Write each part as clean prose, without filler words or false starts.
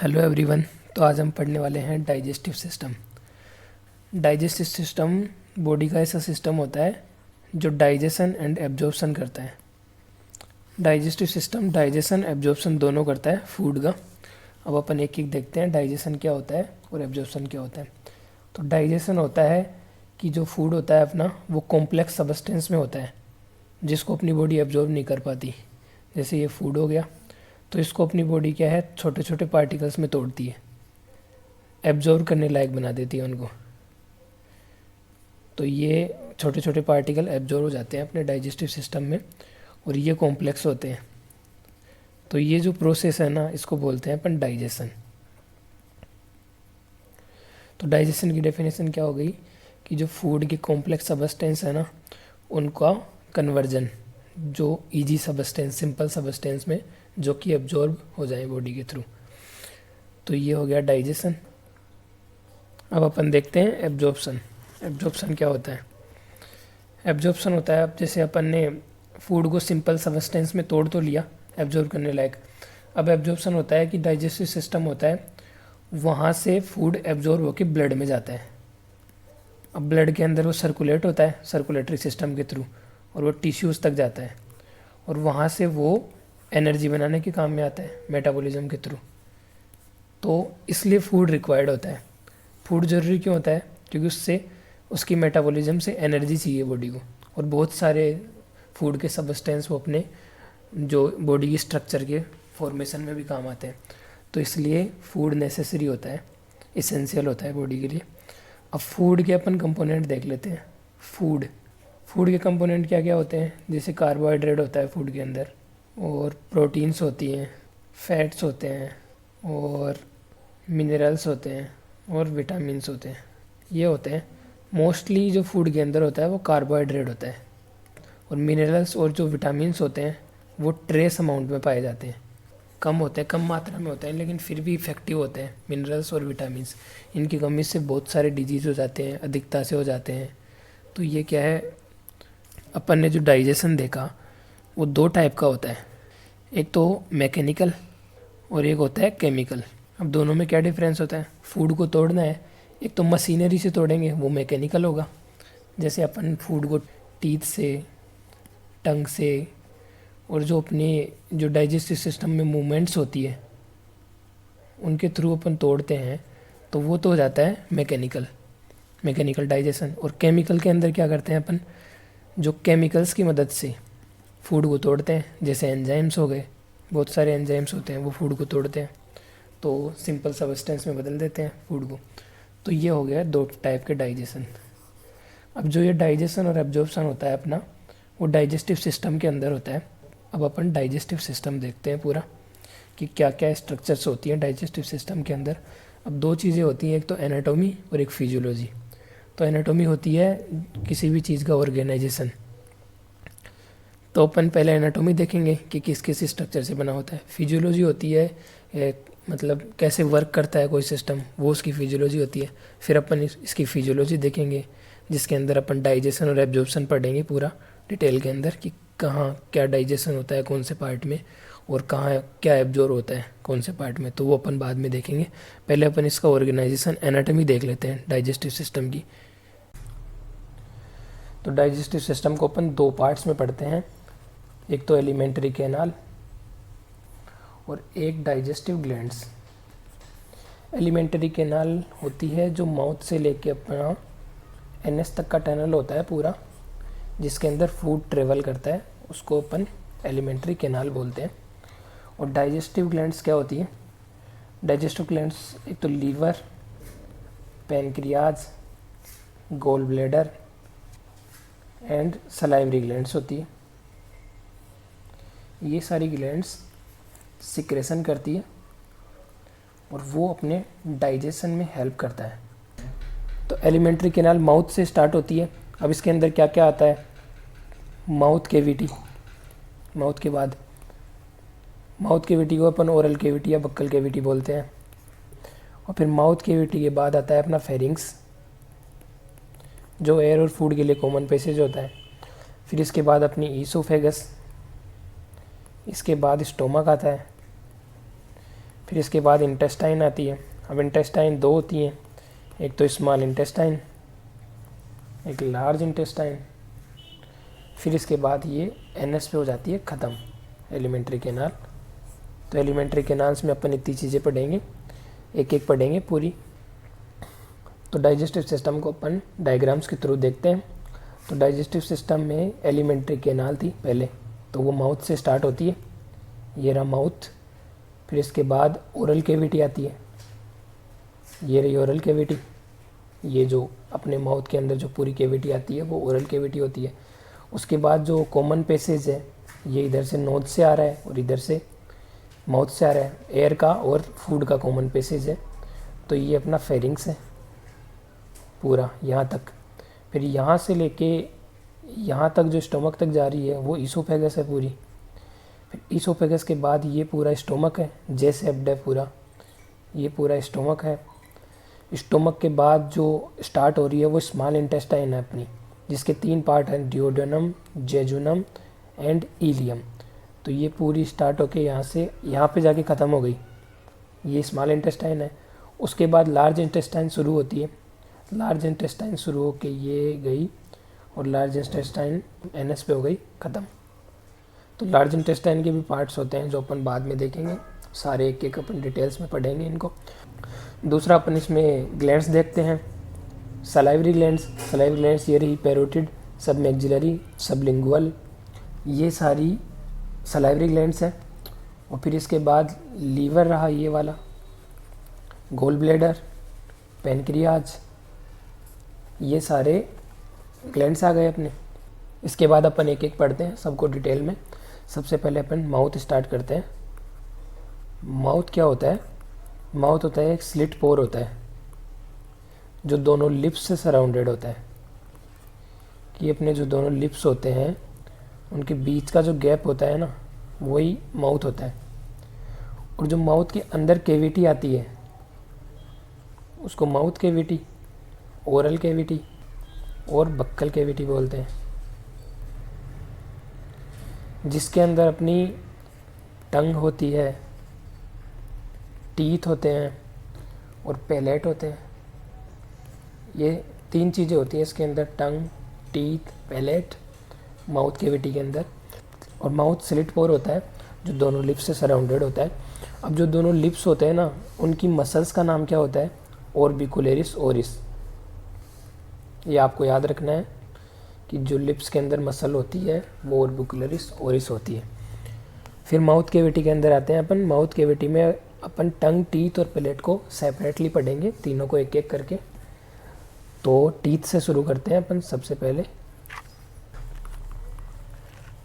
Hello everyone. तो आज हम पढ़ने वाले हैं digestive system. Digestive system body का ऐसा सिस्टम होता है जो डाइजेशन एंड एब्जॉर्प्शन करता है। डाइजेस्टिव सिस्टम डाइजेशन एब्जॉर्प्शन दोनों करता है फूड का। अब अपन एक एक देखते हैं डाइजेशन क्या होता है और एब्जॉर्प्शन क्या होता है। तो डाइजेशन होता है कि जो फूड होता है अपना वो कॉम्प्लेक्स सब्सटेंस में होता है जिसको अपनी बॉडी एब्जॉर्ब नहीं कर पाती। जैसे ये फूड हो गया तो इसको अपनी बॉडी क्या है छोटे छोटे पार्टिकल्स में तोड़ती है, एब्जॉर्ब करने लायक बना देती है उनको। तो ये छोटे छोटे पार्टिकल एब्जॉर्ब हो जाते हैं अपने डाइजेस्टिव सिस्टम में और ये कॉम्प्लेक्स होते हैं। तो ये जो प्रोसेस है ना इसको बोलते हैं अपन डाइजेशन। तो डाइजेशन की डेफिनेशन क्या हो गई कि जो फूड के कॉम्प्लेक्स सब्सटेंस है ना उनका कन्वर्जन जो इजी सब्सटेंस सिंपल सब्सटेंस में जो कि एब्जॉर्ब हो जाए बॉडी के थ्रू। तो ये हो गया डाइजेशन। अब अपन देखते हैं एब्जॉर्प्शन। एब्जॉर्प्शन क्या होता है? एब्जॉर्प्शन होता है अब जैसे अपन ने फूड को सिंपल सब्सटेंस में तोड़ तो लिया एब्जॉर्ब करने लायक। अब एब्जॉर्प्शन होता है कि डाइजेस्टिव सिस्टम होता है वहाँ से फूड एब्जॉर्ब होकर ब्लड में जाता है। अब ब्लड के अंदर वो सर्कुलेट होता है सर्कुलेटरी सिस्टम के थ्रू और वो टिश्यूज़ तक जाता है और वहाँ से वो एनर्जी बनाने के काम में आता है मेटाबॉलिज्म के थ्रू। तो इसलिए फूड रिक्वायर्ड होता है। फूड ज़रूरी क्यों होता है? क्योंकि उससे उसकी मेटाबॉलिज्म से एनर्जी चाहिए बॉडी को और बहुत सारे फूड के सब्सटेंस वो अपने जो बॉडी की स्ट्रक्चर के फॉर्मेशन में भी काम आते हैं। तो इसलिए फूड नेसेसरी होता है, इसेंशियल होता है बॉडी के लिए। अब फूड के अपन कंपोनेंट देख लेते हैं। फूड के कंपोनेंट क्या क्या होते हैं? जैसे कार्बोहाइड्रेट होता है फूड के अंदर और प्रोटीन्स होती हैं, फैट्स होते हैं और मिनरल्स होते हैं और विटामिन्स होते हैं। ये होते हैं मोस्टली जो फूड के अंदर होता है वो कार्बोहाइड्रेट होता है और मिनरल्स और जो विटामिन्स होते हैं वो ट्रेस अमाउंट में पाए जाते हैं, कम होते हैं, कम मात्रा में होते हैं लेकिन फिर भी इफ़ेक्टिव होते हैं मिनरल्स और विटामिन्स। इनकी कमी से बहुत सारे डिजीज़ हो जाते हैं, अधिकता से हो जाते हैं। तो ये क्या है, अपन ने जो डाइजेशन देखा वो दो टाइप का होता है, एक तो मैकेनिकल और एक होता है केमिकल। अब दोनों में क्या डिफरेंस होता है? फूड को तोड़ना है, एक तो मशीनरी से तोड़ेंगे वो मैकेनिकल होगा, जैसे अपन फूड को टीथ से, टंग से और जो अपने जो डाइजेस्टिव सिस्टम में मूवमेंट्स होती है उनके थ्रू अपन तोड़ते हैं तो वो तो हो जाता है मैकेनिकल डाइजेशन। और केमिकल के अंदर क्या करते हैं अपन, जो केमिकल्स की मदद से फूड को तोड़ते हैं, जैसे एंजाइम्स हो गए, बहुत सारे एंजाइम्स होते हैं वो फूड को तोड़ते हैं तो सिंपल सब्सटेंस में बदल देते हैं फूड को। तो ये हो गया दो टाइप के डाइजेशन। अब जो ये डाइजेशन और एब्जॉर्प्शन होता है अपना वो डाइजेस्टिव सिस्टम के अंदर होता है। अब अपन डाइजेस्टिव सिस्टम देखते हैं पूरा कि क्या क्या स्ट्रक्चर्स होती हैं डाइजेस्टिव सिस्टम के अंदर। अब दो चीज़ें होती हैं, एक तो एनाटॉमी और एक फिजियोलॉजी। तो एनाटॉमी होती है किसी भी चीज़ का ऑर्गेनाइजेशन। तो अपन पहले एनाटॉमी देखेंगे कि किस किस स्ट्रक्चर से बना होता है। फिजियोलॉजी होती है मतलब कैसे वर्क करता है कोई सिस्टम, वो उसकी फिजियोलॉजी होती है। फिर अपन इसकी फिजियोलॉजी देखेंगे जिसके अंदर अपन डाइजेशन और एब्जॉर्प्शन पढ़ेंगे पूरा डिटेल के अंदर कि कहाँ क्या डाइजेशन होता है कौन से पार्ट में और कहाँ क्या एब्जॉर्ब होता है कौन से पार्ट में। तो वो अपन बाद में देखेंगे। पहले अपन इसका ऑर्गेनाइजेशन एनाटॉमी देख लेते हैं डाइजेस्टिव सिस्टम की। तो डाइजेस्टिव सिस्टम को अपन दो पार्ट्स में पढ़ते हैं, एक तो एलिमेंट्री कैनाल और एक डाइजेस्टिव ग्लैंड्स। एलिमेंट्री कैनाल होती है जो माउथ से लेके अपना एनएस तक का टनल होता है पूरा, जिसके अंदर फूड ट्रेवल करता है, उसको अपन एलिमेंट्री कैनाल बोलते हैं। और डाइजेस्टिव ग्लैंड्स क्या होती है? डाइजेस्टिव ग्लैंड्स एक तो liver, pancreas, gall bladder and salivary glands होती है। ये सारी ग्लैंड्स सिक्रेशन करती है और वो अपने डाइजेशन में हेल्प करता है। तो एलिमेंट्री कैनाल माउथ से स्टार्ट होती है। अब इसके अंदर क्या क्या आता है? माउथ कैविटी, माउथ के बाद माउथ कैविटी को अपन ओरल कैविटी या बक्कल कैविटी बोलते हैं। और फिर माउथ कैविटी के बाद आता है अपना फेरिंग्स, जो एयर और फूड के लिए कॉमन पैसेज होता है। फिर इसके बाद अपनी ईसोफेगस, इसके बाद स्टोमक आता है, फिर इसके बाद इंटेस्टाइन आती है। अब इंटेस्टाइन दो होती हैं, एक तो स्मॉल इंटेस्टाइन, एक लार्ज इंटेस्टाइन। फिर इसके बाद ये एनएस पे हो जाती है ख़त्म, एलिमेंट्री कैनाल। तो एलिमेंट्री कैनाल्स में अपन इतनी चीज़ें पढ़ेंगे, एक एक पढ़ेंगे पूरी। तो डाइजेस्टिव सिस्टम को अपन डायग्राम्स के थ्रू देखते हैं। तो डाइजेस्टिव सिस्टम में एलिमेंट्री कैनाल थी पहले, तो वो माउथ से स्टार्ट होती है, ये रहा माउथ। फिर इसके बाद ओरल कैविटी आती है, ये रही ओरल कैविटी। ये जो अपने माउथ के अंदर जो पूरी कैविटी आती है वो ओरल कैविटी होती है। उसके बाद जो कॉमन पैसेज है, ये इधर से नोज से आ रहा है और इधर से माउथ से आ रहा है, एयर का और फूड का कॉमन पैसेज है। तो ये अपना फेरिंग्स है पूरा यहाँ तक। फिर यहाँ से लेके यहाँ तक जो स्टोमक तक जा रही है वो ईसोफेगस है पूरी। फिर ईसोफेगस के बाद ये पूरा स्टोमक है, जे शेप्ड है पूरा, ये पूरा स्टोमक है। स्टोमक के बाद जो स्टार्ट हो रही है वो स्मॉल इंटेस्टाइन है अपनी, जिसके 3 पार्ट हैं, डिओडेनम, जेजुनम एंड इलियम। तो ये पूरी स्टार्ट होके यहाँ से यहाँ पे जाके ख़त्म हो गई, ये स्मॉल इंटेस्टाइन है। उसके बाद लार्ज इंटेस्टाइन शुरू होती है, लार्ज इंटेस्टाइन शुरू होके ये गई और लार्ज इंटेस्टाइन एनएस पे हो गई ख़त्म। तो लार्ज इंटेस्टाइन के भी पार्ट्स होते हैं जो अपन बाद में देखेंगे, सारे एक एक अपन डिटेल्स में पढ़ेंगे इनको। दूसरा अपन इसमें ग्लैंड्स देखते हैं, सलाइवरी ग्लैंड्स। सलाइवरी ग्लैंड्स ये रही पैरोटिड, सब मैक्सिलरी, सबलिंगुअल, ये सारी सलाइवरी ग्लैंड्स हैं। और फिर इसके बाद लीवर रहा ये वाला, गोल ब्लैडर, पेनक्रियाज, ये सारे ग्लैंड्स आ गए अपने। इसके बाद अपन एक एक पढ़ते हैं सबको डिटेल में। सबसे पहले अपन माउथ स्टार्ट करते हैं। माउथ क्या होता है? माउथ होता है एक स्लिट पोर होता है जो दोनों लिप्स से सराउंडेड होता है। कि अपने जो दोनों लिप्स होते हैं उनके बीच का जो गैप होता है ना, वही माउथ होता है। और जो माउथ के अंदर कैविटी आती है उसको माउथ कैविटी, ओरल कैविटी और बक्कल कैविटी बोलते हैं। जिसके अंदर अपनी टंग होती है, टीथ होते हैं और पैलेट होते हैं। ये 3 चीज़ें होती हैं इसके अंदर, टंग, टीथ, पैलेट, माउथ कैविटी के अंदर। और माउथ स्लिट पोर होता है जो दोनों लिप्स से सराउंडेड होता है। अब जो दोनों लिप्स होते हैं ना, उनकी मसल्स का नाम क्या होता है? ऑर्बिकुलरिस ओरिस। ये आपको याद रखना है कि जो लिप्स के अंदर मसल होती है वो ऑर्बिकुलरिस ओरिस होती है। फिर माउथ कैविटी के अंदर आते हैं अपन। माउथ कैविटी में अपन टंग, टीथ और पैलेट को सेपरेटली पढ़ेंगे, तीनों को एक एक करके। तो टीथ से शुरू करते हैं अपन सबसे पहले।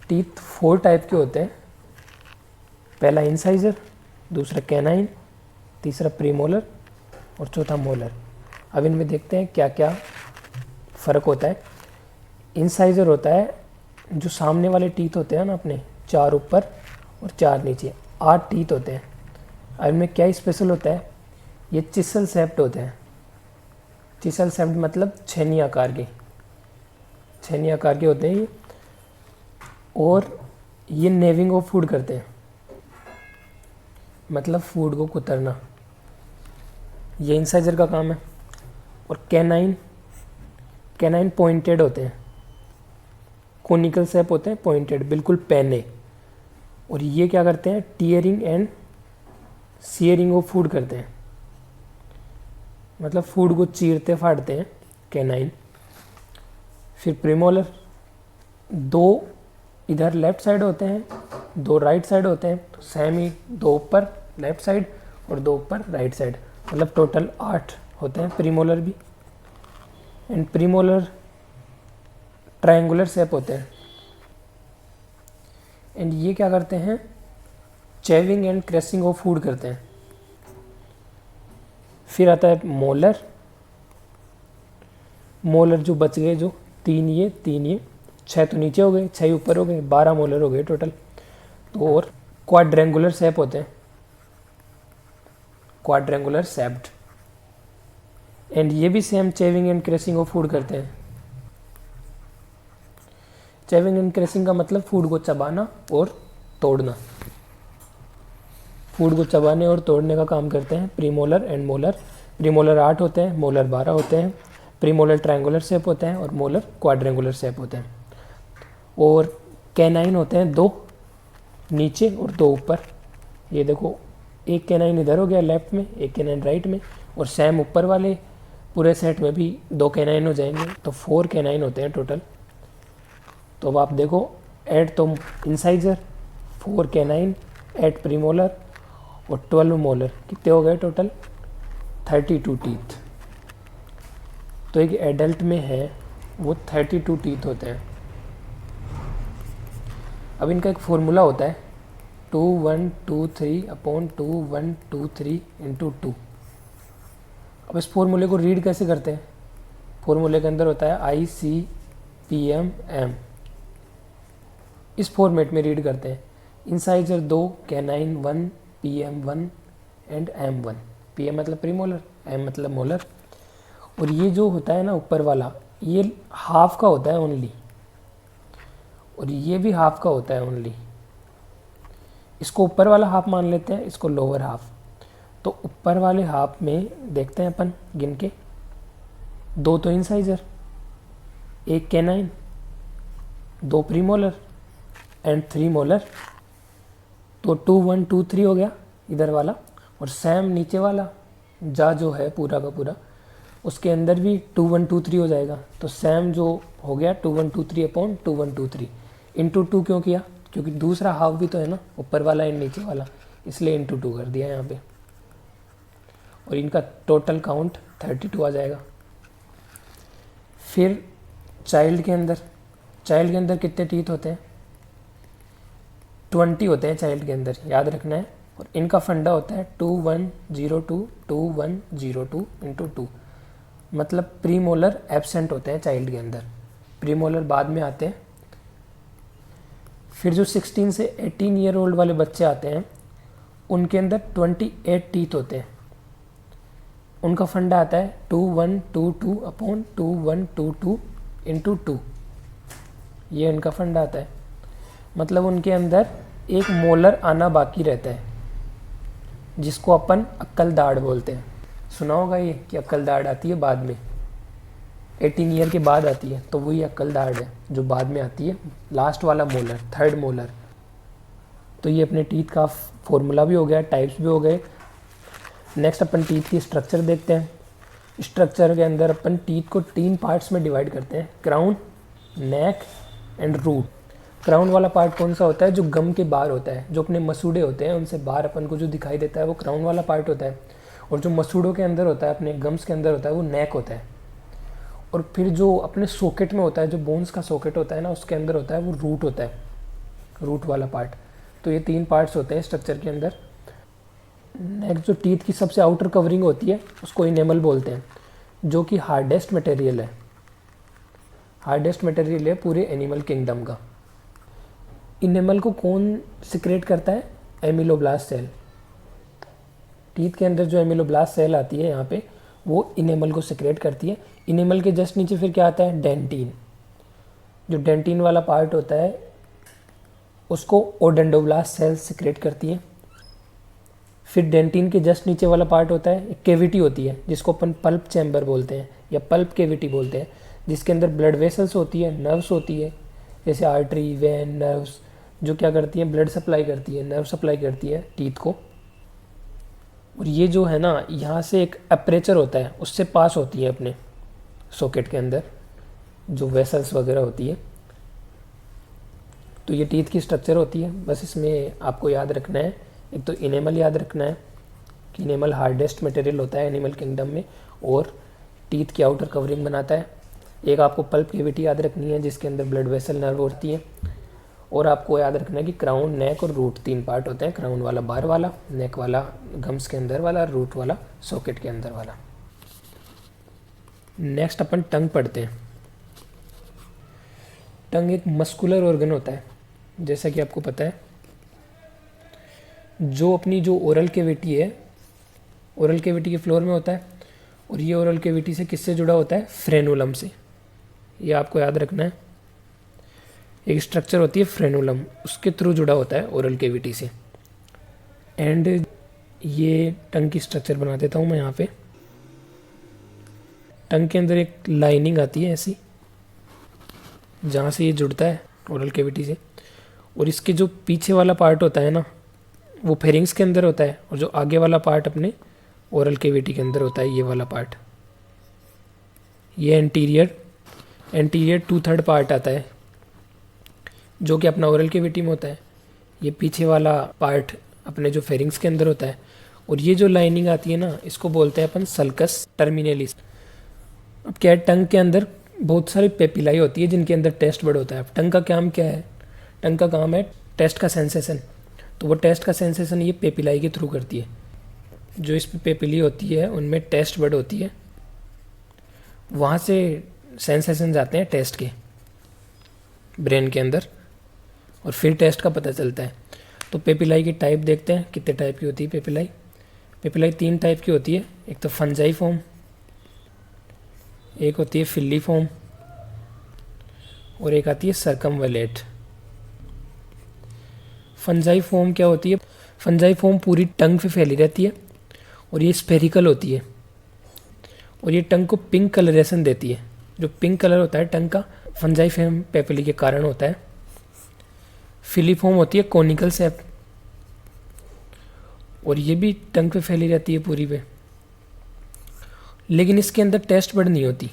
टीथ 4 टाइप के होते हैं। पहला इंसाइजर, दूसरा कैनाइन, तीसरा प्रीमोलर और चौथा मोलर। अब इनमें देखते हैं क्या क्या फ़र्क होता है। इंसाइजर होता है जो सामने वाले टीथ होते हैं ना अपने, 4 ऊपर और 4 नीचे, 8 टीथ होते हैं। अब इनमें क्या स्पेशल होता है? ये चिसल शेप्ड होते हैं। चिसल शेप्ड मतलब छेनी आकार के, छेनी आकार के होते हैं ये। और ये नेविंग ऑफ फूड करते हैं, मतलब फूड को कुतरना, ये इंसाइजर का काम है। और कैनाइन, कैनाइन पॉइंटेड होते हैं, कोनिकल शेप होते हैं, पॉइंटेड, बिल्कुल पैने। और ये क्या करते हैं? Tearing and shearing of food करते हैं, मतलब फूड को चीरते फाड़ते हैं कैनाइन। फिर प्रीमोलर, 2 इधर लेफ्ट साइड होते हैं, 2 राइट साइड होते हैं, तो सेम ही 2 ऊपर लेफ्ट साइड और 2 ऊपर राइट साइड, मतलब टोटल 8 होते हैं प्रीमोलर भी। एंड प्रीमोलर ट्रायंगुलर शेप होते हैं। एंड ये क्या करते हैं? Chewing and crashing of food करते हैं। फिर आता है मोलर। मोलर जो बच गए, जो 3 ये 3 ये, 6 तो नीचे हो गए, 6 ऊपर हो गए, 12 मोलर हो गए टोटल। तो और क्वाड्रेंगुलर शेप होते हैं, क्वाड्रेंगुलर शेप्ड। एंड ये भी same chewing and crashing of food करते हैं। चेविंग एंड क्रैशिंग का मतलब फूड को चबाना और तोड़ना। फूड को चबाने और तोड़ने का काम करते हैं प्रीमोलर एंड मोलर। प्रीमोलर 8 होते हैं, मोलर 12 होते हैं। प्रीमोलर ट्रायंगुलर शेप होते हैं और मोलर क्वाड्रेंगुलर शेप होते हैं। और कैनाइन होते हैं 2 नीचे और 2 ऊपर। ये देखो, एक कैनाइन इधर हो गया लेफ्ट में, एक कैनाइन राइट में, और सेम ऊपर वाले पूरे सेट में भी 2 कैनाइन हो जाएंगे, तो 4 कैनाइन होते हैं टोटल। तो अब आप देखो, एट तो इंसाइजर, 4 कैनाइन, 8 प्रीमोलर और 12 मोलर, कितने हो गए टोटल? 32 टीथ। तो एक एडल्ट में है वो 32 टीथ होते हैं। अब इनका एक फॉर्मूला होता है 2123/2123 इंटू 2। अब इस फॉर्मूले को रीड कैसे करते हैं? फॉर्मूले के अंदर होता है ICPM-M। इस फॉर्मेट में रीड करते हैं। Incisor 2, canine 1, PM1 and M1। PM मतलब प्रीमोलर, M मतलब मोलर। और ये जो होता है ना ऊपर वाला, ये हाफ का होता है ओनली, और ये भी हाफ का होता है ओनली। इसको ऊपर वाला हाफ मान लेते हैं, इसको लोअर हाफ। तो ऊपर वाले हाफ में देखते हैं अपन गिन के, 2 तो incisor, 1 canine, 2 premolar and 3 molar. तो 2 1 2 3 हो गया इधर वाला। और सेम नीचे वाला जा जो है पूरा का पूरा, उसके अंदर भी 2 1 2 3 हो जाएगा। तो सेम जो हो गया 2 1 2 3/2 1 2 3 इंटू 2 क्यों किया? क्योंकि दूसरा हाफ भी तो है ना, ऊपर वाला एंड नीचे वाला, इसलिए इंटू 2 कर दिया यहाँ पे। और इनका टोटल काउंट 32 आ जाएगा। फिर चाइल्ड के अंदर कितने टीथ होते हैं? 20 होते हैं चाइल्ड के अंदर, याद रखना है। और इनका फंडा होता है 2102 इंटू 2। मतलब प्रीमोलर एब्सेंट होते हैं चाइल्ड के अंदर, प्रीमोलर बाद में आते हैं। फिर जो 16 से 18 ईयर ओल्ड वाले बच्चे आते हैं, उनके अंदर 28 टीथ होते हैं। उनका फंडा आता है 2122/2122 इंटू 2। ये उनका फंडा आता है। मतलब उनके अंदर एक मोलर आना बाकी रहता है, जिसको अपन अक्कल दाढ़ बोलते हैं। सुना होगा ये कि अक्कल दाढ़ आती है बाद में, 18 ईयर के बाद आती है, तो वही अक्कल दाढ़ है जो बाद में आती है, लास्ट वाला मोलर, 3rd मोलर। तो ये अपने टीथ का फॉर्मूला भी हो गया, टाइप्स भी हो गए। नेक्स्ट अपन टीथ की स्ट्रक्चर देखते हैं। स्ट्रक्चर के अंदर अपन टीथ को 3 पार्ट्स में डिवाइड करते हैं, crown, neck and root. Crown वाला पार्ट कौन सा होता है? जो गम के बाहर होता है, जो अपने मसूड़े होते हैं उनसे बाहर अपन को जो दिखाई देता है वो क्राउन वाला पार्ट होता है। और जो मसूड़ों के अंदर होता है, अपने गम्स के अंदर होता है, वो नेक होता है। और फिर जो अपने सॉकेट में होता है, जो बोन्स का सॉकेट होता है ना, उसके अंदर होता है वो रूट होता है, रूट वाला पार्ट। तो ये 3 पार्ट्स होते हैं स्ट्रक्चर के अंदर। नेक्स्ट जो टीथ की सबसे आउटर कवरिंग होती है उसको इनेमल बोलते हैं, जो कि हार्डेस्ट मटेरियल है, हार्डेस्ट मटेरियल है पूरे एनिमल किंगडम का। इनेमल को कौन सिक्रेट करता है? एमिलोब्लास्ट सेल। टीथ के अंदर जो एमिलोब्लास्ट सेल आती है यहाँ पे, वो इनेमल को सिक्रेट करती है। इनेमल के जस्ट नीचे फिर क्या आता है? डेंटिन। जो डेंटिन वाला पार्ट होता है उसको ओडेंडोब्लास्ट सेल सिक्रेट करती है। फिर डेंटिन के जस्ट नीचे वाला पार्ट होता है, एक केविटी होती है जिसको अपन पल्प चैम्बर बोलते हैं या पल्प केविटी बोलते हैं, जिसके अंदर ब्लड वेसल्स होती है, नर्व्स होती है, जैसे आर्टरी, वेन, नर्व्स, जो क्या करती है? ब्लड सप्लाई करती है, नर्व सप्लाई करती है टीथ को। और ये जो है ना, यहाँ से एक अपर्चर होता है, उससे पास होती है अपने सॉकेट के अंदर जो वेसल्स वगैरह होती है। तो ये टीथ की स्ट्रक्चर होती है। बस इसमें आपको याद रखना है, एक तो इनेमल याद रखना है कि इनेमल हार्डेस्ट मटेरियल होता है एनिमल किंगडम में और टीथ की आउटर कवरिंग बनाता है। एक आपको पल्प केविटी याद रखनी है जिसके अंदर ब्लड वेसल, नर्व होती है। और आपको याद रखना है कि क्राउन, नेक और रूट 3 पार्ट होते हैं। क्राउन वाला बाहर वाला, नेक वाला गम्स के अंदर वाला, रूट वाला सॉकेट के अंदर वाला। नेक्स्ट अपन टंग पढ़ते हैं। टंग एक मस्कुलर ऑर्गन होता है, जैसा कि आपको पता है। जो अपनी जो ओरल केविटी है, ओरल केविटी के फ्लोर में होता है। और ये ओरल केविटी से किससे जुड़ा होता है? फ्रेनुलम से। ये आपको याद रखना है। एक स्ट्रक्चर होती है फ्रेनुलम, उसके थ्रू जुड़ा होता है ओरल केविटी से। एंड ये टंग की स्ट्रक्चर बना देता हूँ मैं यहाँ पे। टंग के अंदर एक लाइनिंग आती है ऐसी, जहाँ से ये जुड़ता है ओरल कैविटी से, और इसके जो पीछे वाला पार्ट होता है ना वो फेरिंग्स के अंदर होता है, और जो आगे वाला पार्ट अपने ओरल कैविटी के अंदर होता है ये वाला पार्ट। ये एंटीरियर 2/3 पार्ट आता है जो कि अपना ओरल कैविटी में होता है। ये पीछे वाला पार्ट अपने जो फेरिंग्स के अंदर होता है, और ये जो लाइनिंग आती है ना इसको बोलते हैं अपन सल्कस टर्मिनेलिस। अब क्या है, टंग के अंदर बहुत सारी पेपिलाई होती है जिनके अंदर टेस्ट बड होता है। अब टंग का काम क्या है, टंग का काम है टेस्ट का सेंसेशन। तो वो टेस्ट का सेंसेशन ये पेपिलाई के थ्रू करती है। जो इस पे पेपिली होती है उनमें टेस्ट बड होती है, वहाँ से सेंसेशन जाते हैं टेस्ट के ब्रेन के अंदर, और फिर टेस्ट का पता चलता है। तो पेपिलाई की टाइप देखते हैं कितने टाइप की होती है पेपिलाई। पेपिलाई 3 टाइप की होती है, एक तो फंजाई फॉर्म, एक होती है फिल्ली फॉर्म, और एक आती है सर्कमवैलेट। फंजाई फॉर्म क्या होती है, फंजाई फॉर्म पूरी टंग पे फैली रहती है, और ये स्फेरिकल होती है, और ये टंग को पिंक कलरेशन देती है। जो पिंक कलर होता है टंग का फंजाई फॉर्म पेपिली के कारण होता है। फिलीफॉर्म होती है कोनिकल शेप, और ये भी टंग पे फैली रहती है पूरी पे, लेकिन इसके अंदर टेस्ट बड नहीं होती,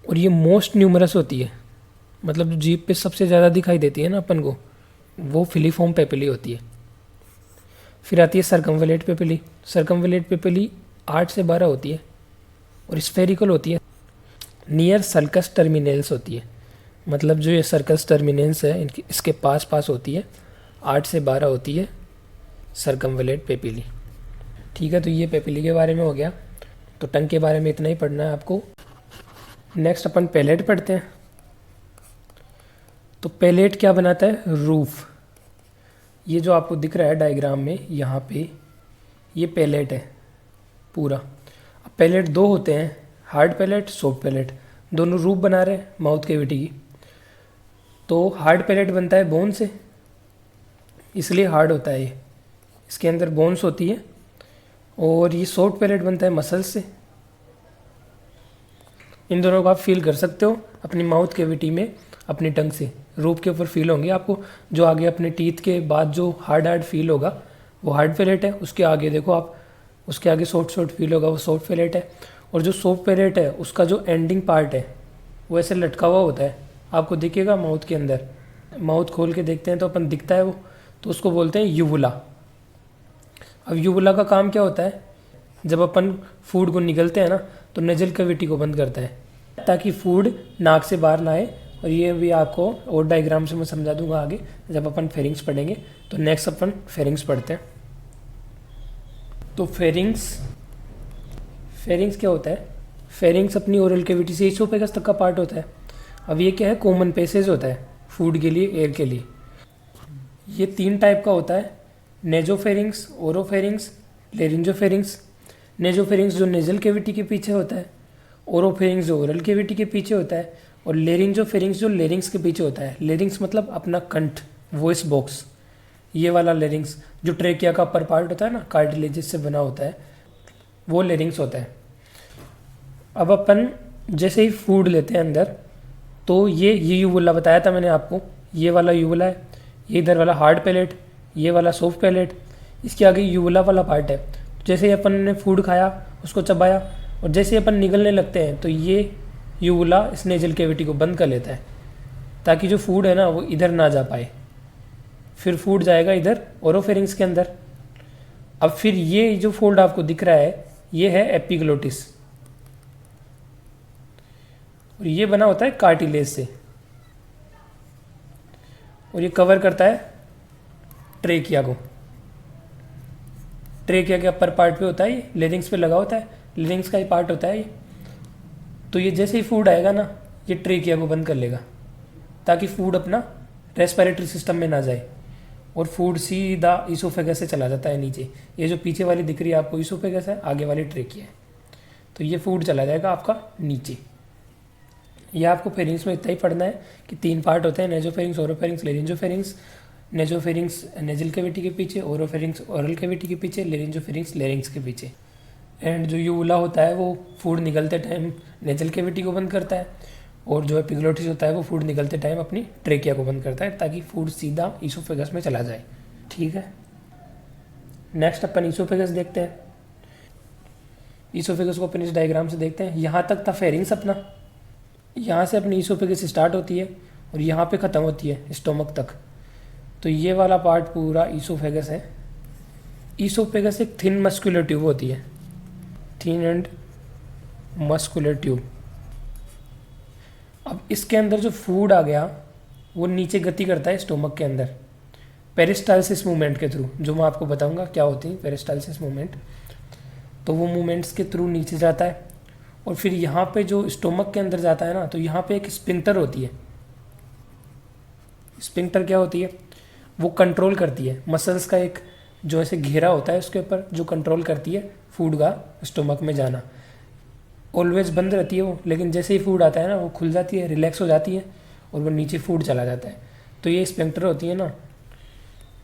और ये मोस्ट न्यूमरस होती है। मतलब जो जीभ पे सबसे ज़्यादा दिखाई देती है ना अपन को, वो फिलीफॉर्म पेपिली होती है। फिर आती है सर्कमवैलेट पेपिली। सर्कमवैलेट पेपिली 8 से 12 होती है, और स्फेरिकल होती है, नियर सर्कस टर्मिनेल्स होती है। मतलब जो ये सर्कस टर्मिनेल्स है इनकी इसके पास पास होती है, 8 से 12 होती है सर्कमवैलेट पेपिली। ठीक है, तो ये पेपिली के बारे में हो गया। तो टंग के बारे में इतना ही पढ़ना है आपको। नेक्स्ट अपन पैलेट पढ़ते हैं। तो पैलेट क्या बनाता है, रूफ। ये जो आपको दिख रहा है डायग्राम में यहाँ पे, ये पैलेट है पूरा। अब पैलेट 2 होते हैं, हार्ड पैलेट, सॉफ्ट पैलेट। दोनों रूफ बना रहे हैं माउथ कैविटी की। तो हार्ड पैलेट बनता है बोन से, इसलिए हार्ड होता है ये, इसके अंदर बोन्स होती है। और ये सॉफ्ट पैलेट बनता है मसल्स से। इन दोनों को आप फील कर सकते हो अपनी माउथ कैविटी में अपनी टंग से। रूफ के ऊपर फील होंगे आपको। जो आगे अपने टीथ के बाद जो हार्ड फील होगा वो हार्ड पैलेट है। उसके आगे देखो आप, उसके आगे सॉफ्ट फील होगा वो सॉफ्ट पैलेट है। और जो सॉफ्ट पैलेट है उसका जो एंडिंग पार्ट है वो ऐसे लटका हुआ होता है, आपको दिखेगा माउथ के अंदर। माउथ खोल के देखते हैं तो अपन दिखता है वो, तो उसको बोलते हैं यूवुला। अब यूवुला का काम क्या होता है, जब अपन फूड को निगलते हैं ना तो नेजल कैविटी को बंद करता है ताकि फूड नाक से बाहर ना आए। और ये भी आपको और डायग्राम से मैं समझा दूंगा आगे जब अपन फेरिंग्स पढ़ेंगे। तो नेक्स्ट अपन फेरिंग्स पढ़ते हैं। तो फेरिंग्स क्या होता है, फेरिंग्स अपनी ओरल कैविटी से इसोफेगस तक का पार्ट होता है। अब ये क्या है, कॉमन पैसेज होता है फूड के लिए, एयर के लिए। ये 3 टाइप का होता है, नेजोफेरिंग्स, ओरोफेरिंग्स, लेरिंजोफेरिंग्स। नेजोफेरिंग्स जो नेजल कैविटी के पीछे होता है, ओरोफेरिंग्स जो ओरल कैविटी के पीछे होता है, और लेरिंजोफेरिंग्स जो लेरिंग्स के पीछे होता है। लेरिंग्स मतलब अपना कंठ, वॉइस बॉक्स, ये वाला लेरिंग्स। जो ट्रेकिया का अपर पार्ट होता है ना, कार्टिलेजिस से बना होता है, वो लेरिंग्स होता है। अब अपन जैसे ही फूड लेते हैं अंदर, तो ये यूवुला बताया था मैंने आपको, ये वाला यूवुला है, ये इधर वाला हार्ड पैलेट, ये वाला सॉफ्ट पैलेट, इसके आगे यूवुला वाला पार्ट है। जैसे ही अपन ने फूड खाया, उसको चबाया, और जैसे ही अपन निगलने लगते हैं तो ये यूवुला इस नेजल कैविटी को बंद कर लेता है ताकि जो फूड है ना वो इधर ना जा पाए। फिर फूड जाएगा इधर ओरोफेरिंग्स के अंदर। अब फिर ये जो फोल्ड आपको दिख रहा है ये है एपिग्लोटिस, और ये बना होता है कार्टिलेज से, और ये कवर करता है ट्रेकिया को। ट्रेकिया के अपर पार्ट पे होता है, ये लेरिंग्स पे लगा होता है, लेरिंग्स का ही पार्ट होता है ये। तो ये जैसे ही फूड आएगा ना, ये ट्रेकिया को बंद कर लेगा ताकि फूड अपना रेस्पिरेटरी सिस्टम में ना जाए, और फूड सीधा इसोफेगस से चला जाता है नीचे। ये जो पीछे वाली दिख रही है आपको इसोफेगस है, आगे वाली ट्रेकिया है। तो ये फूड चला जाएगा आपका नीचे। ये आपको फेरिंग्स में इतना ही पढ़ना है कि 3 पार्ट होते हैं, nasopharynx, oropharynx, laryngopharynx. Nasopharynx nasal cavity के पीछे, ओरोफेरिंग्स ओरल कैविटी के पीछे, लेरिंजोफेरिंग्स लेरिंग्स के पीछे। एंड जो यूवुला होता है वो फूड निकलते टाइम नेजल कैविटी को बंद करता है, और जो एपिग्लोटिस होता है वो फूड निकलते टाइम अपनी ट्रेकिया को बंद करता है ताकि फूड सीधा ईसोफेगस में चला जाए। ठीक है, नेक्स्ट अपन ईसोफेगस देखते हैं। ईसोफेगस को अपन इस डायग्राम से देखते हैं। यहाँ तक था फेरिंग्स अपना, यहाँ से अपनी ईसोफेगस स्टार्ट होती है और यहाँ पे ख़त्म होती है स्टोमक तक। तो ये वाला पार्ट पूरा ईसोफेगस है। ईसोफेगस एक थिन मस्कुलर ट्यूब होती है, थिन एंड मस्कुलर ट्यूब। अब इसके अंदर जो फूड आ गया वो नीचे गति करता है स्टोमक के अंदर पेरिस्टालसिस मूवमेंट के थ्रू, जो मैं आपको बताऊंगा क्या होती है पेरिस्टालसिस मूवमेंट। तो वो मूवमेंट्स के थ्रू नीचे जाता है और फिर यहाँ पे जो स्टोमक के अंदर जाता है ना, तो यहाँ पे एक स्पिंक्टर होती है। स्पिंक्टर क्या होती है? वो कंट्रोल करती है मसल्स का एक जो ऐसे घेरा होता है उसके ऊपर, जो कंट्रोल करती है फूड का स्टोमक में जाना। ऑलवेज बंद रहती है वो, लेकिन जैसे ही फूड आता है ना वो खुल जाती है, रिलैक्स हो जाती है और वो नीचे फूड चला जाता है। तो ये स्पिंक्टर होती है ना,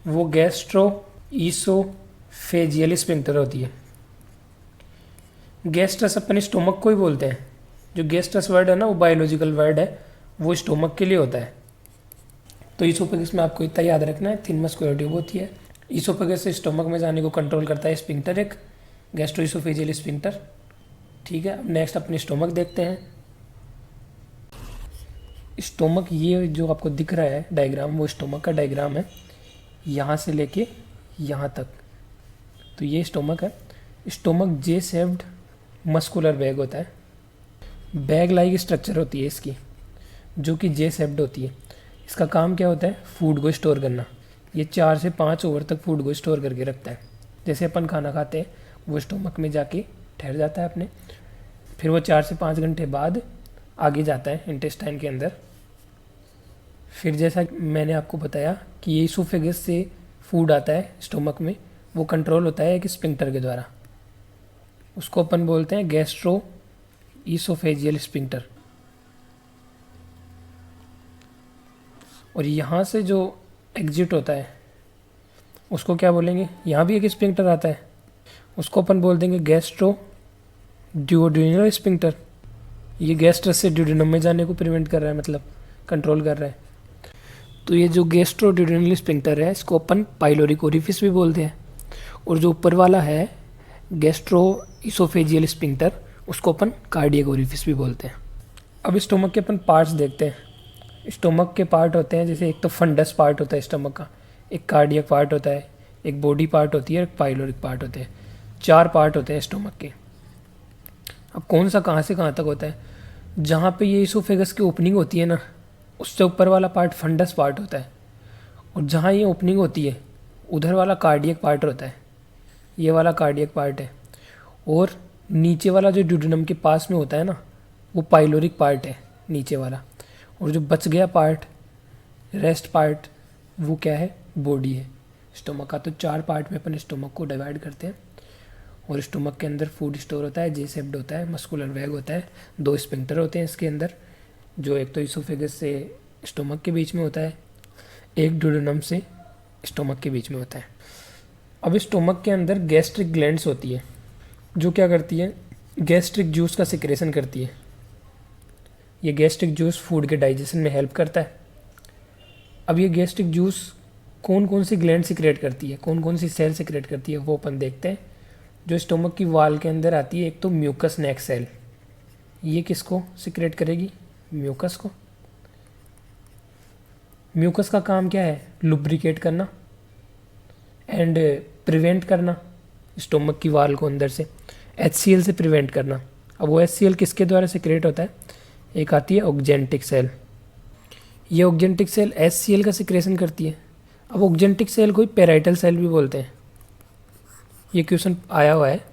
वो गैस्ट्रो ईसोफेजियल स्पिंक्टर होती है। गैस्ट्रस अपन स्टोमक को ही बोलते हैं। जो गैस्ट्रस वर्ड है ना वो बायोलॉजिकल वर्ड है, वो स्टोमक के लिए होता है। तो ईसोफेगस में आपको इतना याद रखना है, थिन मस्कुलर ट्यूब होती है। ईसोफेगस से स्टोमक में जाने को कंट्रोल करता है स्पिंक्टर, एक गैस्ट्रो ईसोफेजियल स्पिंक्टर। ठीक है, अब नेक्स्ट अपने स्टोमक देखते हैं। स्टोमक ये जो आपको दिख रहा है डायग्राम, वो स्टोमक का डायग्राम है, यहाँ से लेके यहाँ तक। तो ये स्टोमक है। स्टोमक जे शेप्ड मस्कुलर बैग होता है। बैग लाइक स्ट्रक्चर होती है इसकी, जो कि जे शेप्ड होती है। इसका काम क्या होता है? फूड को स्टोर करना। ये 4 से 5 ओवर तक फूड को स्टोर करके रखता है। जैसे अपन खाना खाते हैं वो स्टोमक में जाके ठहर जाता है अपने, फिर वो 4 से 5 घंटे बाद आगे जाता है इंटेस्टाइन के अंदर। फिर जैसा मैंने आपको बताया कि ये ईसोफेगस से फूड आता है स्टोमक में, वो कंट्रोल होता है एक स्पिंक्टर के द्वारा। उसको अपन बोलते हैं गैस्ट्रो ईसोफेजियल स्पिंक्टर। और यहाँ से जो एग्जिट होता है उसको क्या बोलेंगे? यहाँ भी एक स्पिंक्टर आता है, उसको अपन बोल देंगे गैस्ट्रो ड्यूओडेनल स्पिंक्टर। ये गैस्ट्रस से ड्यूडेनम में जाने को प्रिवेंट कर रहा है, मतलब कंट्रोल कर रहा है। तो ये जो गैस्ट्रो ड्यूडेनल स्पिंक्टर है इसको अपन पाइलोरिक ओरिफिस भी बोलते हैं। और जो ऊपर वाला है गैस्ट्रो ईसोफेजियल स्पिंक्टर, उसको अपन कार्डियक ओरिफिस भी बोलते हैं। अब स्टोमक के अपन पार्ट्स देखते हैं। स्टोमक के पार्ट होते हैं, जैसे एक तो फंडस पार्ट होता है स्टोमक का, एक कार्डियक पार्ट होता है, एक बॉडी पार्ट होती है, एक पाइलोरिक पार्ट होते हैं। 4 पार्ट होते हैं स्टोमक के। अब कौन सा कहाँ से कहाँ तक होता है? जहाँ पे ये ईसोफेगस की ओपनिंग होती है ना, उससे ऊपर वाला पार्ट फंडस पार्ट होता है, और जहाँ ये ओपनिंग होती है उधर वाला कार्डियक पार्ट होता है। ये वाला कार्डियक पार्ट है। और नीचे वाला जो ड्यूडेनम के पास में होता है ना, वो पाइलोरिक पार्ट है नीचे वाला। और जो बच गया पार्ट, रेस्ट पार्ट, वो क्या है? बॉडी है स्टोमक का। तो 4 पार्ट में अपन स्टोमक को डिवाइड करते हैं। और स्टोमक के अंदर फूड स्टोर होता है, जे शेप्ड होता है, मस्कुलर बैग होता है, 2 स्पिंक्टर होते हैं इसके अंदर, जो एक तो ईसोफेगस से स्टोमक के बीच में होता है, एक ड्यूडेनम से स्टोमक के बीच में होता है। अब स्टोमक के अंदर गैस्ट्रिक ग्लैंड्स होती है, जो क्या करती है? गैस्ट्रिक जूस का सिक्रेशन करती है। ये गैस्ट्रिक जूस फूड के डाइजेशन में हेल्प करता है। अब ये गैस्ट्रिक जूस कौन कौन सी ग्लैंड सिक्रेट करती है, कौन कौन सी सेल सिक्रेट करती है, वो अपन देखते हैं। जो स्टोमक की वाल के अंदर आती है, एक तो म्यूकस नेक सेल। ये किसको सिक्रेट करेगी? म्यूकस को। म्यूकस का काम क्या है? लुब्रिकेट करना एंड प्रिवेंट करना स्टोमक की वाल को अंदर से, HCl से प्रिवेंट करना। अब वो HCl किसके द्वारा सिक्रेट होता है? एक आती है ऑक्जेंटिक सेल। ये ऑक्जेंटिक सेल HCl का सिक्रेशन करती है। अब ऑक्जेंटिक सेल को पेराइटल सेल भी बोलते हैं। ये क्वेश्चन आया हुआ है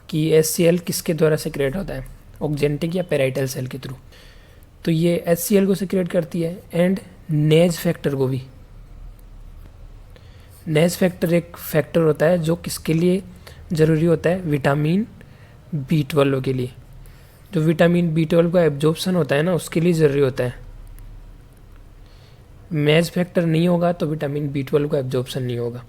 कि HCl किसके द्वारा सिक्रेट होता है, ऑक्जेंटिक या पेराइटल सेल के थ्रू। तो ये HCl को सिक्रेट करती है एंड नेज फैक्टर को भी। नेज फैक्टर एक फैक्टर होता है जो किसके लिए ज़रूरी होता है? विटामिन B12 के लिए। जो विटामिन B12 का एब्जॉर्प्शन होता है ना, उसके लिए ज़रूरी होता है। मैच फैक्टर नहीं होगा तो विटामिन B12 का एब्जॉर्प्शन नहीं होगा।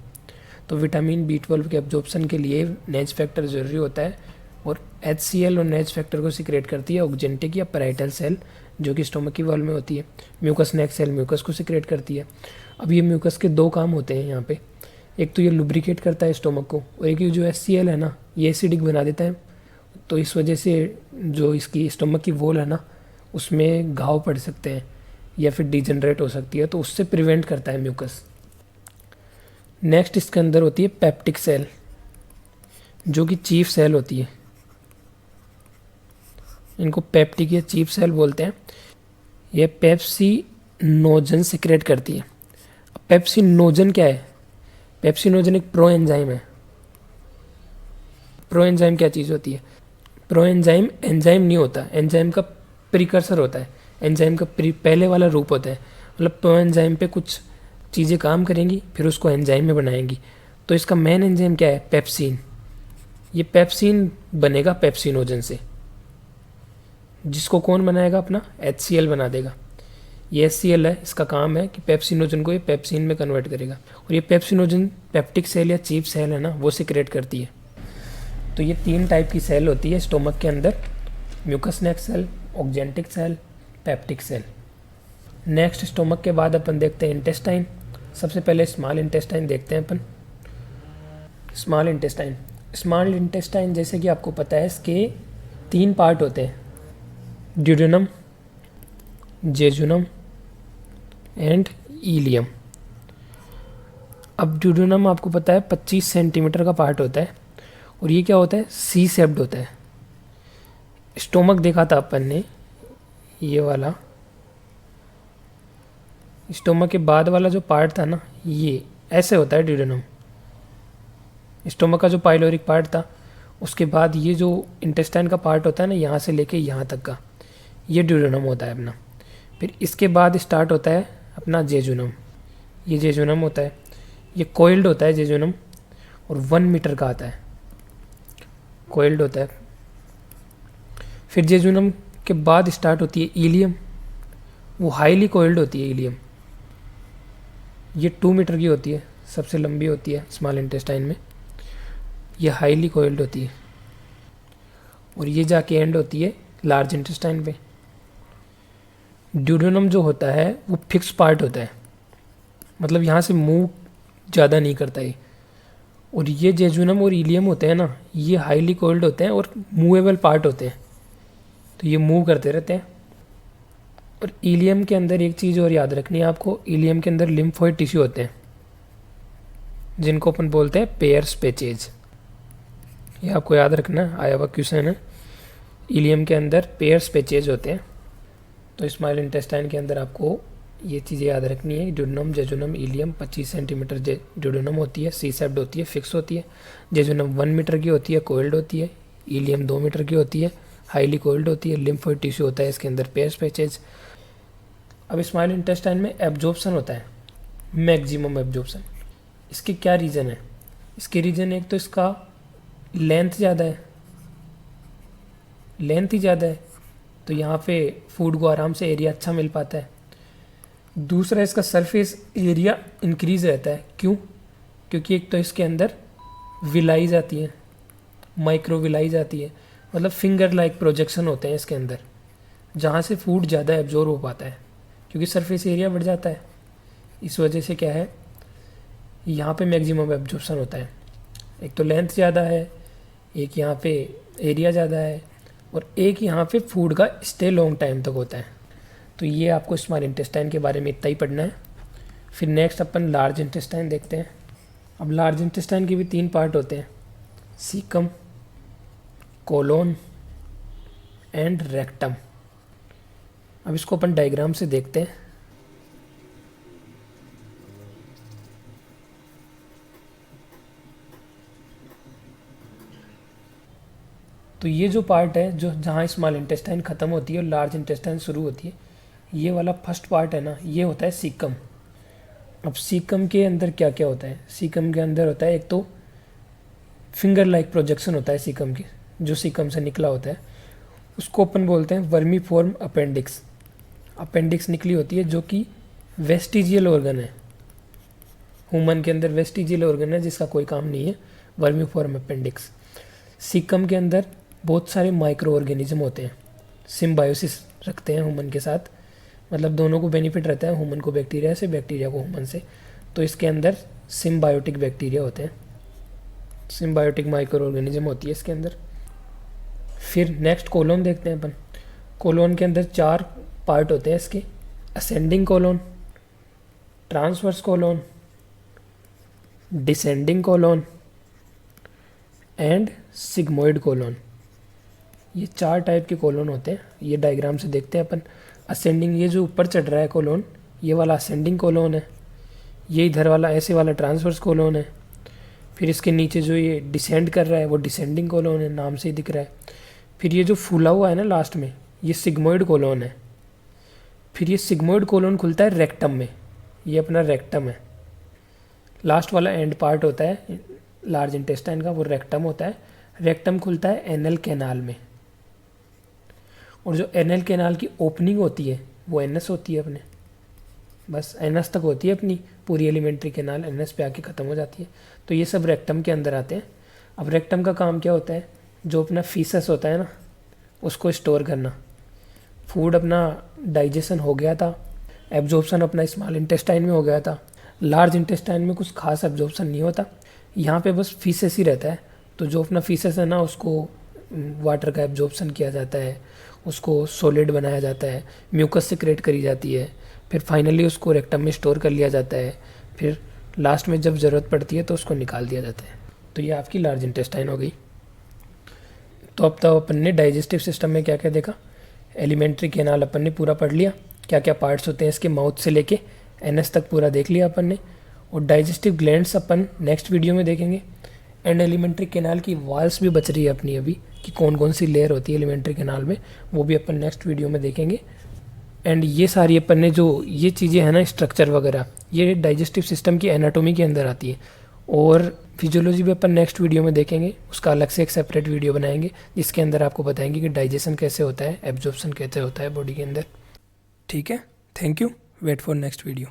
तो विटामिन B12 के एब्जॉर्प्शन के लिए नेच फैक्टर ज़रूरी होता है, और HCl और नेच फैक्टर को सिक्रेट करती है ऑक्जेंटिक या पैराइटल सेल, जो कि स्टोमक की वॉल में होती है। म्यूकस नेक सेल म्यूकस को सिक्रेट करती है। अब ये म्यूकस के दो काम होते हैं यहाँ पे, एक तो ये लुब्रिकेट करता है स्टोमक को, और एक ये जो HCl है ना, ये एसिडिक बना देता है। तो इस वजह से जो इसकी स्टोमक की वॉल है ना, उसमें घाव पड़ सकते हैं या फिर डिजनरेट हो सकती है, तो उससे प्रिवेंट करता है म्यूकस। नेक्स्ट इसके अंदर होती है पेप्टिक सेल, जो कि चीफ सेल होती है। इनको पेप्टिक या चीफ सेल बोलते हैं। यह पेप्सिनोजन सिक्रेट करती है। पेप्सिनोजन क्या है? पेप्सिनोजन एक प्रो एंजाइम है। प्रो एंजाइम क्या चीज़ होती है? प्रो एंजाइम एंजाइम नहीं होता, एंजाइम का प्रिकर्सर होता है, एंजाइम का पहले वाला रूप होता है। मतलब प्रो एंजाइम पे कुछ चीज़ें काम करेंगी, फिर उसको एंजाइम में बनाएंगी। तो इसका मेन एंजाइम क्या है? पेप्सिन। ये पेप्सिन बनेगा पेप्सिनोजन से, जिसको कौन बनाएगा? अपना HCl बना देगा। ये HCl है, इसका काम है कि पेप्सिनोजन को ये पेप्सिन में कन्वर्ट करेगा, और ये पेप्सिनोजन पेप्टिक सेल या चीफ सेल है ना, वो सिक्रेट करती है। तो ये 3 टाइप की सेल होती है स्टोमक के अंदर: mucous neck cell, oxyntic cell, peptic cell. Next stomach के बाद अपन देखते हैं इंटेस्टाइन। सबसे पहले स्मॉल इंटेस्टाइन देखते हैं अपन। स्मॉल इंटेस्टाइन जैसे कि आपको पता है, इसके 3 पार्ट होते हैं: ड्यूडेनम, जेजुनम एंड इलियम। अब ड्यूडेनम आपको पता है 25 सेंटीमीटर का पार्ट होता है, और ये क्या होता है? सी शेप्ड होता है। स्टोमक देखा था अपन ने, ये वाला स्टोमक के बाद वाला जो पार्ट था ना, ये ऐसे होता है ड्यूडेनम। स्टोमक का जो पाइलोरिक पार्ट था, उसके बाद ये जो इंटेस्टाइन का पार्ट होता है ना, यहाँ से लेके यहाँ तक का, ये ड्यूडेनम होता है अपना। फिर इसके बाद स्टार्ट होता है अपना जेजुनम। ये जेजुनम होता है, ये कोइल्ड होता है जेजुनम, और 1 मीटर का आता है, कोइल्ड होता है। फिर जेजुनम के बाद स्टार्ट होती है इलियम, वो हाईली कोइल्ड होती है इलियम। ये 2 मीटर की होती है, सबसे लंबी होती है स्मॉल इंटेस्टाइन में, ये हाईली कोइल्ड होती है। और ये जाके एंड होती है लार्ज इंटेस्टाइन पे। ड्यूडेनम जो होता है वो फिक्स पार्ट होता है, मतलब यहाँ से मूव ज़्यादा नहीं करता है। और ये जेजुनम और इलियम होते हैं ना, ये हाईली कोइल्ड होते हैं और मूवेबल पार्ट होते हैं, तो ये मूव करते रहते हैं। और इलियम के अंदर एक चीज़ और याद रखनी है आपको, इलियम के अंदर लिम्फोइड टिश्यू होते हैं, जिनको अपन बोलते हैं पेयर्स पैचेज। ये आपको याद रखना, आया हुआ क्वेश्चन है। इलियम के अंदर पेयर्स पैचेज होते हैं। तो स्मॉल इंटेस्टाइन के अंदर आपको ये चीज़ें याद रखनी है: duodenum, jejunum, ileum. 25 centimetre duodenum होती है, सी शेप्ड होती है, फिक्स होती है। जेजुनम 1 मीटर की होती है, कोइल्ड होती है। इलियम 2 मीटर की होती है, हाईली कोइल्ड होती है। लिम्फोइड टिश्यू होता है इसके अंदर, पेयर्स पैचेज। अब स्मॉल इंटेस्टाइन में एब्जॉर्प्शन होता है, मैक्सिमम एब्जॉर्प्शन। इसके क्या रीज़न है? इसके रीज़न एक तो इसका लेंथ ज़्यादा है, लेंथ ही ज़्यादा है, तो यहाँ पे फूड को आराम से एरिया अच्छा मिल पाता है। दूसरा, इसका सरफेस एरिया इंक्रीज रहता है। क्यों? क्योंकि एक तो इसके अंदर विलाइज आती है, माइक्रो विलाइज आती है, मतलब फिंगर लाइक प्रोजेक्शन होते हैं इसके अंदर, जहाँ से फूड ज़्यादा एब्जॉर्ब हो पाता है, क्योंकि सरफेस एरिया बढ़ जाता है। इस वजह से क्या है, यहाँ पे मैक्सिमम एब्जॉर्प्शन होता है। एक तो लेंथ ज़्यादा है, एक यहाँ पे एरिया ज़्यादा है, और एक यहाँ पे फूड का स्टे लॉन्ग टाइम तक होता है। तो ये आपको स्मॉल इंटेस्टाइन के बारे में इतना ही पढ़ना है। फिर नेक्स्ट अपन लार्ज इंटेस्टाइन देखते हैं। अब लार्ज इंटेस्टाइन के भी 3 पार्ट होते हैं: सीकम, कोलोन एंड रेक्टम। अब इसको अपन डायग्राम से देखते हैं। तो ये जो पार्ट है, जो जहाँ स्मॉल इंटेस्टाइन ख़त्म होती है और लार्ज इंटेस्टाइन शुरू होती है, ये वाला फर्स्ट पार्ट है ना, ये होता है सीकम। अब सीकम के अंदर क्या क्या होता है? सीकम के अंदर होता है एक तो फिंगर लाइक प्रोजेक्शन होता है सीकम के, जो सीकम से निकला होता है, उसको अपन बोलते हैं वर्मीफॉर्म अपेंडिक्स। अपेंडिक्स निकली होती है जो कि वेस्टिजियल ऑर्गन है, ह्यूमन के अंदर वेस्टिजियल ऑर्गन है जिसका कोई काम नहीं है, वर्मीफॉर्म अपेंडिक्स। सीकम के अंदर बहुत सारे माइक्रो ऑर्गेनिज्म होते हैं, सिम्बायोसिस रखते हैं ह्यूमन के साथ, मतलब दोनों को बेनिफिट रहता है, ह्यूमन को बैक्टीरिया से, बैक्टीरिया को ह्यूमन से। तो इसके अंदर सिम्बायोटिक बैक्टीरिया होते हैं, सिम्बायोटिक माइक्रो ऑर्गेनिज्म होती है इसके अंदर। फिर नेक्स्ट कोलोन देखते हैं अपन। कोलोन के अंदर 4 पार्ट होते हैं इसके, ascending colon, transverse colon, descending colon and sigmoid colon. ये 4 टाइप के कोलोन होते हैं। ये डायग्राम से देखते हैं अपन। असेंडिंग, ये जो ऊपर चढ़ रहा है कोलोन, ये वाला असेंडिंग कोलोन है। ये इधर वाला ऐसे वाला ट्रांसवर्स कोलोन है। फिर इसके नीचे जो ये डिसेंड कर रहा है वो डिसेंडिंग कोलोन है, नाम से ही दिख रहा है। फिर ये जो फूला हुआ है ना लास्ट में, ये सिग्मोइड कोलोन है। फिर ये सिग्मोइड कोलोन खुलता है रेक्टम में, ये अपना रेक्टम है। लास्ट वाला एंड पार्ट होता है लार्ज इंटेस्टाइन का, वो रेक्टम होता है। रेक्टम खुलता है एनल कैनाल में, और जो एनल कैनाल की ओपनिंग होती है वो एनएस होती है अपने, बस एनएस तक होती है अपनी पूरी एलिमेंट्री कैनाल, एनएस पे आके ख़त्म हो जाती है। तो ये सब रेक्टम के अंदर आते हैं। अब रेक्टम का काम क्या होता है, जो अपना फीसस होता है ना उसको स्टोर करना। फूड अपना डाइजेशन हो गया था, एब्जॉर्प्शन अपना स्मॉल इंटेस्टाइन में हो गया था, लार्ज इंटेस्टाइन में कुछ खास एब्जॉर्प्शन नहीं होता, यहाँ पे बस फीसस ही रहता है। तो जो अपना फीसस है ना उसको वाटर का एब्जॉर्प्शन किया जाता है, उसको सॉलिड बनाया जाता है, म्यूकस सिक्रेट करी जाती है, फिर फाइनली उसको रेक्टम में स्टोर कर लिया जाता है, फिर लास्ट में जब ज़रूरत पड़ती है तो उसको निकाल दिया जाता है। तो ये आपकी लार्ज इंटेस्टाइन हो गई। तो अब तो अपन ने डाइजेस्टिव सिस्टम में क्या क्या देखा, एलिमेंट्री कैनाल अपन ने पूरा पढ़ लिया, क्या क्या पार्ट्स होते हैं इसके, माउथ से लेके एनएस तक पूरा देख लिया अपन ने। और डाइजेस्टिव ग्लैंड्स अपन नेक्स्ट वीडियो में देखेंगे। एंड एलिमेंट्री कैनाल की वॉल्स भी बच रही है अपनी अभी, कि कौन कौन सी लेयर होती है एलिमेंट्री कैनाल में, वो भी अपन नेक्स्ट वीडियो में देखेंगे। एंड ये सारी अपन ने जो ये चीज़ें हैं ना, स्ट्रक्चर वगैरह, ये डाइजेस्टिव सिस्टम की एनाटोमी के अंदर आती है। और फिजियोलॉजी भी अपन नेक्स्ट वीडियो में देखेंगे, उसका अलग से एक सेपरेट वीडियो बनाएंगे जिसके अंदर आपको बताएंगे कि डाइजेशन कैसे होता है, एब्जॉर्प्शन कैसे होता है बॉडी के अंदर। ठीक है, thank you, wait for next video.